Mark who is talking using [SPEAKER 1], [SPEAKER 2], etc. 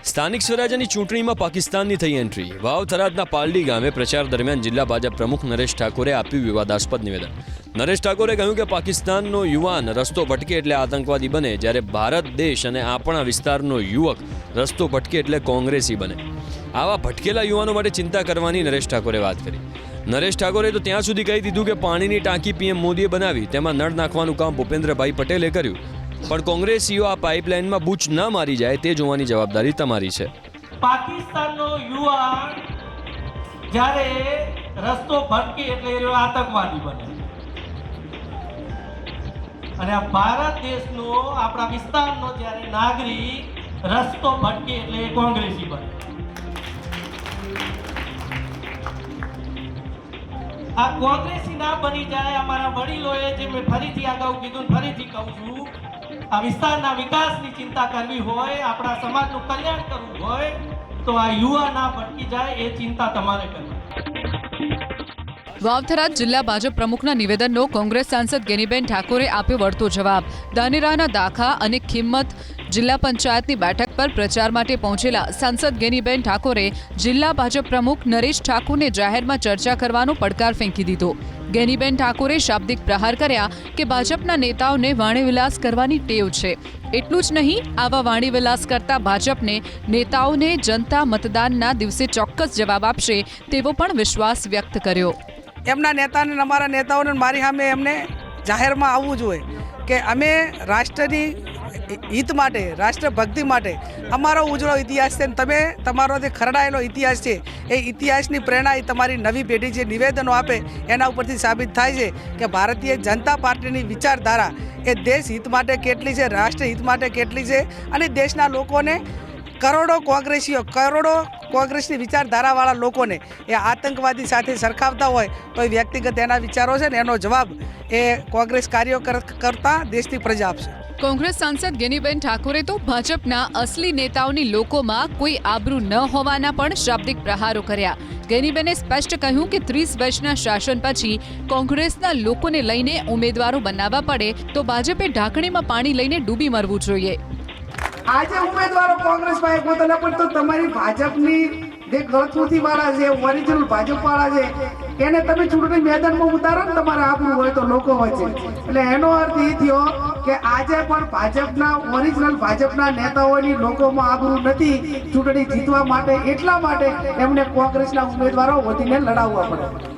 [SPEAKER 1] સ્થાનિક સ્વરાજ્યની ચૂંટણીમાં પાકિસ્તાનની થઈ એન્ટ્રી। વાવ થરાદના પાલડી ગામે પ્રચાર દરમિયાન જિલ્લા ભાજપ પ્રમુખ નરેશ ઠાકોરે આપ્યું વિવાદાસ્પદ નિવેદન। નરેશ ઠાકોરે કહ્યું કે પાકિસ્તાનનો યુવાન રસ્તો ભટકે એટલે આતંકવાદી બને, જ્યારે ભારત દેશ અને આપણા વિસ્તારનો યુવક રસ્તો ભટકે એટલે કોંગ્રેસી બને। આવા ભટકેલા યુવાનો માટે ચિંતા કરવાની નરેશ ઠાકોરે વાત કરી। નરેશ ઠાકોરે તો ત્યાં સુધી કહી દીધું કે પાણીની ટાંકી પીએમ મોદીએ બનાવી, તેમાં નળ નાખવાનું કામ ભૂપેન્દ્રભાઈ પટેલે કર્યું, પણ કોંગ્રેસીઓ આ પાઇપલાઇનમાં બૂચ ન મારી જાય તે જોવાની જવાબદારી તમારી છે।
[SPEAKER 2] પાકિસ્તાનનો યુવાન જ્યારે રસ્તો ભટકે એટલે એ આતંકવાદી બને, અને આ ભારત દેશનો આપણા વિસ્તારનો જ્યારે નાગરિક રસ્તો ભટકે એટલે એ કોંગ્રેસી બને। આ કોંગ્રેસી ના બની જાય। અમારા વડીલોએ જે મેં ફરીથી અગાઉ કીધું, ફરીથી કહું છું, આ વિસ્તારના વિકાસની ચિંતા કરવી હોય, આપણા સમાજનું કલ્યાણ કરવું હોય, તો આ યુવા ના ભટકી જાય એ ચિંતા તમારે કરવી।
[SPEAKER 3] વાવ થરાદ જિલ્લા ભાજપ પ્રમુખના નિવેદનનો કોંગ્રેસ સાંસદ ગેનીબેન ઠાકોરે આપ્યો વળતો જવાબ। ધાનેરાના દાખા અને ખિમત જિલ્લા પંચાયતની બેઠક પર પ્રચાર માટે પહોંચેલા સાંસદ ગેનીબેન ઠાકોરે જિલ્લા ભાજપ પ્રમુખ નરેશ ઠાકુરને જાહેરમાં ચર્ચા કરવાનો પડકાર ફેંકી દીધો। ગેનીબેન ઠાકોરે શાબ્દિક પ્રહાર કર્યા કે ભાજપના નેતાઓને વાણીવિલાસ કરવાની ટેવ છે। એટલું જ નહીં, આવા વાણીવિલાસ કરતા ભાજપને નેતાઓને જનતા મતદાનના દિવસે ચોક્કસ જવાબ આપશે તેવો પણ વિશ્વાસ વ્યક્ત કર્યો।
[SPEAKER 4] એમના નેતાને, અમારા નેતાઓને મારી સામે એમને જાહેરમાં આવવું જોઈએ કે અમે રાષ્ટ્રની હિત માટે, રાષ્ટ્રભક્તિ માટે અમારો ઉજળો ઇતિહાસ છે, તમે તમારો જે ખરડાયેલો ઇતિહાસ છે એ ઇતિહાસની પ્રેરણા એ તમારી નવી પેઢી જે નિવેદનો આપે એના ઉપરથી સાબિત થાય છે કે ભારતીય જનતા પાર્ટીની વિચારધારા એ દેશ હિત માટે કેટલી છે, રાષ્ટ્ર હિત માટે કેટલી છે, અને દેશના લોકોને કરોડો કોંગ્રેસની વિચારધારાવાળા લોકોને એ આતંકવાદી સાથે સરખાવતા હોય તો એ વ્યક્તિગત એના વિચારો છે ને એનો જવાબ એ કોંગ્રેસ કાર્યો કરતા દેશની પ્રજા આપશે।
[SPEAKER 3] કોંગ્રેસ સાંસદ ગેનીબેન ઠાકોરે તો ભાજપના અસલી નેતાઓની લોકોમાં કોઈ આબરૂ ન હોવાના પણ શાબ્દિક પ્રહારો કર્યા। ગેનીબેને સ્પષ્ટ કહ્યું કે 30 વર્ષના શાસન પછી કોંગ્રેસના લોકોને લઈને ઉમેદવારો બનાવવા પડે તો ભાજપે ઢાંકણીમાં પાણી લઈને ડૂબી મરવું જોઈએ।
[SPEAKER 5] આજે ઉમેદવારો કોંગ્રેસ પાસે પોતાના પણ તો તમારી ભાજપની જે ગળથૂથી વાળા છે, ઓરિજિનલ ભાજપ વાળા છે, એને તમે ચૂંટણી મેદાનમાં ઉતારો ને તમારે આપવું હોય તો લોકો વચ્ચે, એટલે એનો અર્થ એ થયો કે આજે પણ ભાજપના ઓરિજિનલ ભાજપના નેતાઓની લોકોમાં આબરૂ નથી ચૂંટણી જીતવા માટે, એટલા માટે એમને કોંગ્રેસના ઉમેદવારો વધીને લડાવવા પડે।